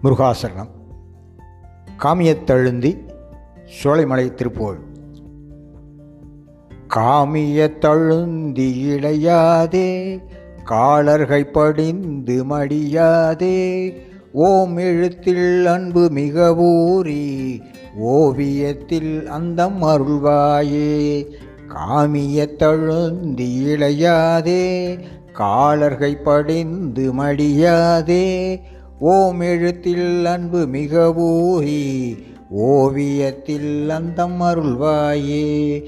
முருகாசரணம். காமியத்தழுந்தி சோலைமலை திருப்புகழ். காமியத்தழுந்தி இளையாதே, காலர்கள் படிந்து மடியாதே, ஓம் எழுத்தில் அன்பு மிக ஊறி, ஓவியத்தில் அந்தம் அருள்வாயே. காமியத்தழுந்தி இளையாதே, காலர்கள் படிந்து மடியாதே, ஓம் எழுத்தில் அன்பு மிக ஊறி, ஓவியத்தில் அந்தம் அருள்வாயே.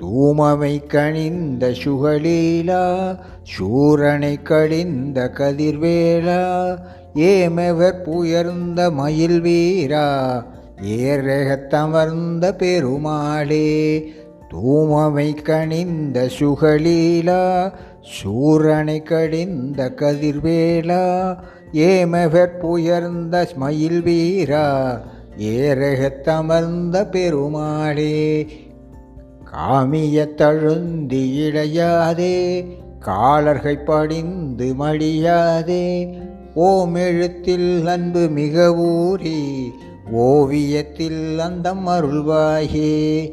தூமமை கணிந்த சுகலீலா, சூரனை கழிந்த கதிர்வேலா, ஏமவர் புயர்ந்த மயில் வீரா, ஏரகத்தமர்ந்த பெருமாளே. தூமமை கணிந்த சுகலீலா, சூரனை கழிந்த கதிர்வேலா, ஏமவர் புயர்ந்த மயில் வீரா, ஏரகத்தமர்ந்த பெருமாளே. காமியத்தழுந்தி இளையாதே, காலர்கள் படிந்து மடியாதே, ஓம் எழுத்தில் அன்பு மிக ஊறி, ஓவியத்தில் அந்தம் அருள்வாயே.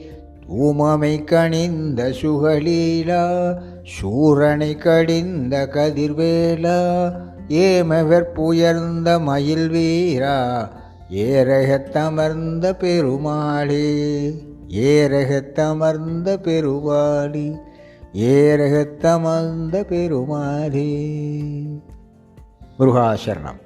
தூமமை கணிந்த சுகலீலா, சூரனை கடிந்த கதிர்வேலா, ஏமவர் புயர்ந்த மயில் வீரா, ஏரகத்தமர்ந்த பெருமாளே. ஏரகத்தமர்ந்த பெருமாளே, ஏரகத்தமர்ந்த பெருமாளே. முருகாசரணம்.